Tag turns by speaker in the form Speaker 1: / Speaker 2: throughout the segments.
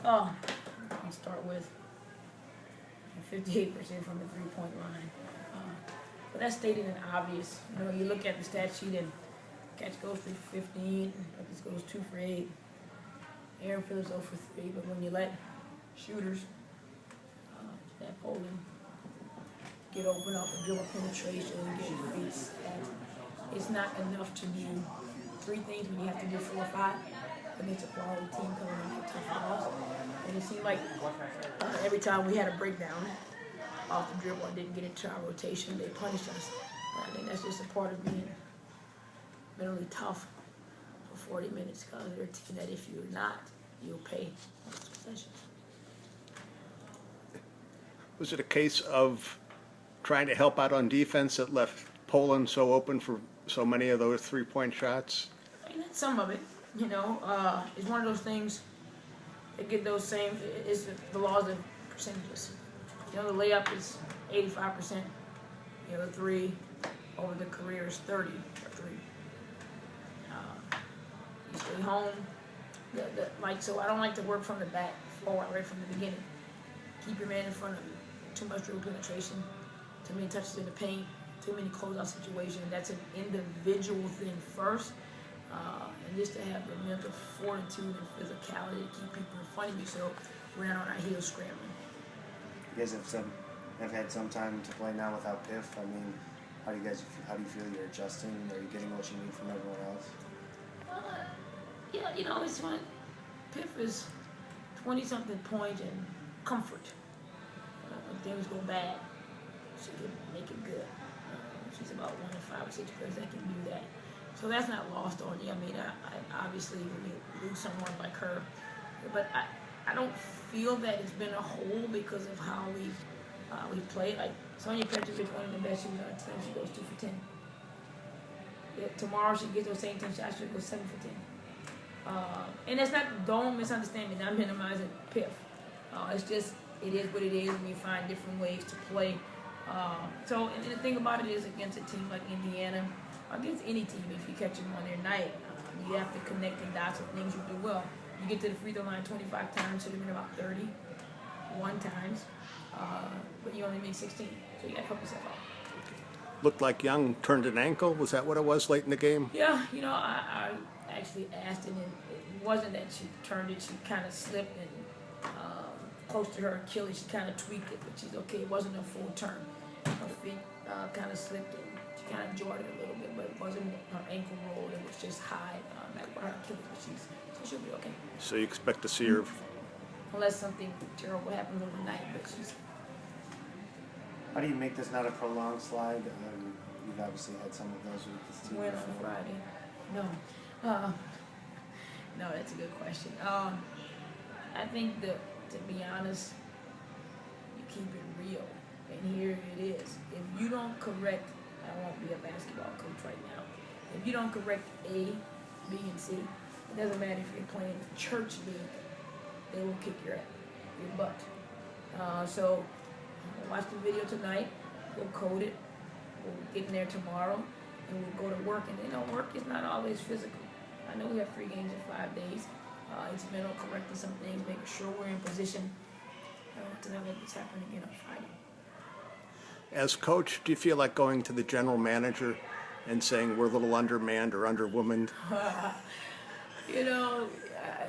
Speaker 1: We start with 58% from the three-point line. But that's stated and obvious. You know, you look at the stat sheet and catch goes 3 for 15, Buckets goes 2 for 8, Aaron Phillips 0 for 3. But when you let shooters, that Poland, get open off a dribble penetration, get beats, it's not enough to do 3 things when you have to do 4 or 5 against a quality team coming off a tough loss. And it seemed like every time we had a breakdown off the dribble or didn't get into our rotation, they punished us. I think that's just a part of being mentally tough for 40 minutes, because they're a team that if you're not, you'll pay on those possessions.
Speaker 2: Was it a case of trying to help out on defense that left Poland so open for so many of those 3-point shots?
Speaker 1: I mean, that's some of it. You know, it's one of those things that get those same, it's the laws of percentages. You know, the layup is 85%. You know, the 3 over the career is 30 for 3. You stay home. So I don't like to work from the back forward right from the beginning. Keep your man in front of you. Too much dribble penetration, too many touches in the paint, too many closeout situations. That's an individual thing first. And just to have the mental fortitude and physicality to keep people in front of you, so we're not on our heels scrambling.
Speaker 3: You guys have had some time to play now without Piff. I mean, how do you feel you're adjusting? Are you getting what you need from everyone else?
Speaker 1: Yeah, you know, it's fun. Piff is 20-something points and comfort. When things go bad, she can make it good. She's about 1 in 5 or 6 players that can do that. So that's not lost on you. I mean, I obviously when you lose someone like her, but I don't feel that it's been a hole because of how we've played. Like Sonia Petrovic, one of the best shooters on the team, she goes 2 for 10. Tomorrow she gets those same 10 shots, she'll go 7 for 10. And that's not, don't misunderstand me, not minimizing Piff. It's just, it is what it is, and you find different ways to play. And the thing about it is, against a team like Indiana, against any team, if you catch them on their night, you have to connect the dots of things you do well. You get to the free throw line 25 times, should have been about 31 times, but you only make 16, so you got to help yourself out.
Speaker 2: Looked like Young turned an ankle. Was that what it was late in the game?
Speaker 1: Yeah, you know, I actually asked it, and it wasn't that she turned it. She kind of slipped, and close to her Achilles, she kind of tweaked it, but she's okay. It wasn't a full turn. Her feet kind of slipped, and she kind of jarred it a little bit, but it wasn't her ankle rolled. It was just high back by her Achilles, but she'll be okay.
Speaker 2: So you expect to see her?
Speaker 1: Unless something terrible happens overnight, but she's.
Speaker 3: How do you make this not a prolonged slide? You've obviously had some of those with this team.
Speaker 1: Win on Friday. No, that's a good question. I think that, to be honest, you keep it real. And here it is. If you don't correct, I won't be a basketball coach right now. If you don't correct A, B, and C, it doesn't matter if you're playing church league, they will kick your butt. So watch the video tonight. We'll code it. We'll get in there tomorrow, and we'll go to work. And you know, work is not always physical. I know we have 3 games in 5 days. It's mental, correcting some things, making sure we're in position to not let this happen again on Friday.
Speaker 2: As coach, do you feel like going to the general manager and saying we're a little undermanned or underwomaned?
Speaker 1: You know,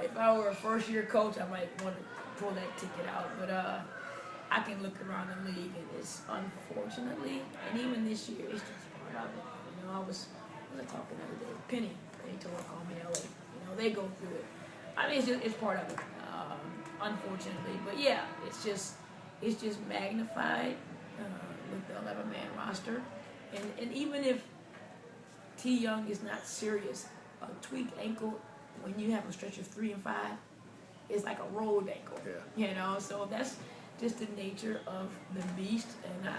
Speaker 1: if I were a first-year coach, I might want to pull that ticket out. But I can look around the league, and it's unfortunately, and even this year, it's just part of it. You know, I was talking the other day with Penny. They told her, call me LA. You know, they go through it. I mean, it's part of it, unfortunately. But yeah, it's just magnified with the 11-man roster. And even if T. Young is not serious, a tweaked ankle when you have a stretch of 3 and 5 is like a rolled ankle. Yeah. You know, so that's just the nature of the beast, and I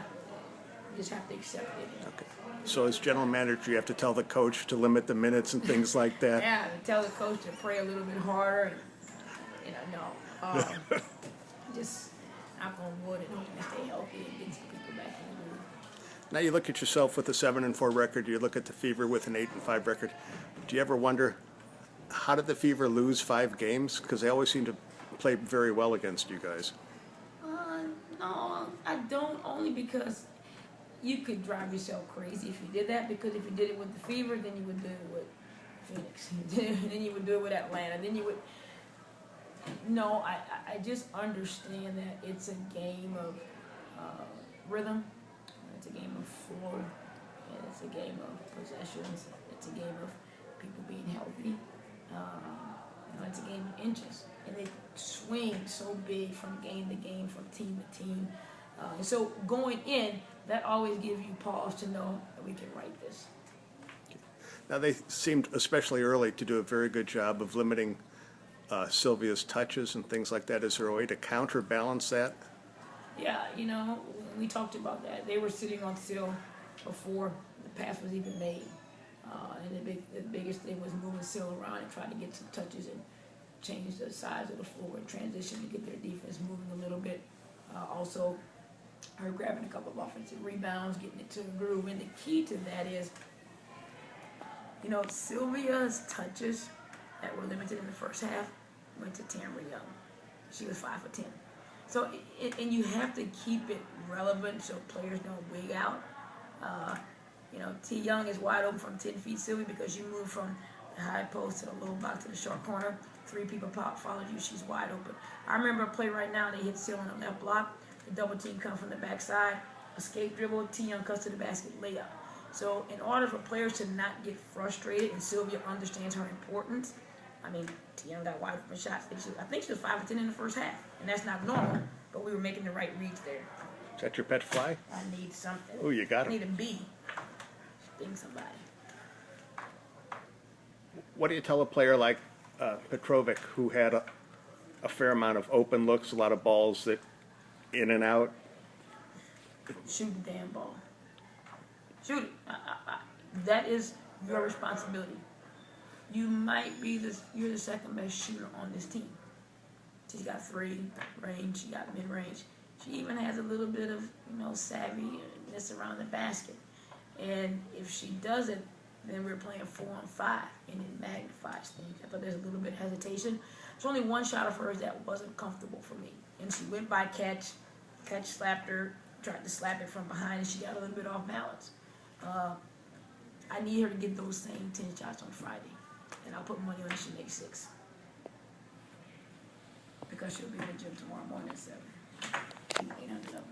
Speaker 1: just have to accept it.
Speaker 2: Okay. So as general manager, you have to tell the coach to limit the minutes and things like that.
Speaker 1: Yeah, to tell the coach to pray a little bit harder. And, no. Just knock on wood and hope they stay healthy and get some people back in the groove.
Speaker 2: Now you look at yourself with a 7-4 record. You look at the Fever with an 8-5 record. Do you ever wonder, how did the Fever lose 5 games? Because they always seem to play very well against you guys.
Speaker 1: No, I don't, only because you could drive yourself crazy if you did that, because if you did it with the Fever, then you would do it with Phoenix. Then you would do it with Atlanta. Then you would... No, I just understand that it's a game of rhythm. It's a game of flow. And it's a game of possessions. It's a game of people being healthy. It's a game of inches. And they swing so big from game to game, from team to team. And so going in, that always gives you pause to know that we can write this.
Speaker 2: Now, they seemed, especially early, to do a very good job of limiting Sylvia's touches and things like that. Is there a way to counterbalance that?
Speaker 1: Yeah, we talked about that. They were sitting on Syl before the pass was even made. And the biggest thing was moving Syl around and trying to get some touches and change the size of the floor and transition to get their defense moving a little bit. Also, her grabbing a couple of offensive rebounds, getting it to the groove. And the key to that is, Sylvia's touches that were limited in the first half went to Tamara Young. She was 5 for 10. So, and you have to keep it relevant so players don't wig out. T. Young is wide open from 10 feet, Sylvia, because you move from the high post to the low block to the short corner. 3 people followed you, she's wide open. I remember a play right now, they hit Syl on the left block. The double team comes from the backside, escape dribble, T. Young cuts to the basket, layup. So in order for players to not get frustrated, and Sylvia understands her importance, T. Young got wide open shots. I think she was 5 for 10 in the first half, and that's not normal, but we were making the right reads there.
Speaker 2: Is that your pet fly?
Speaker 1: I need something.
Speaker 2: Oh, you got it.
Speaker 1: I need a bee. Sting somebody.
Speaker 2: What do you tell a player like Petrovic, who had a fair amount of open looks, a lot of balls that in and out?
Speaker 1: Shoot the damn ball. Shoot it. That is your responsibility. You might be you're the second best shooter on this team. She's got 3 range, she got mid range. She even has a little bit of, savviness around the basket. And if she doesn't, then we're playing 4 on 5, and it magnifies things. I thought there's a little bit of hesitation. There's only one shot of hers that wasn't comfortable for me. And she went by catch slapped her, tried to slap it from behind, and she got a little bit off balance. I need her to get those same 10 shots on Friday. And I'll put money on she makes 6. Because she'll be in the gym tomorrow morning at 7. 800 of them.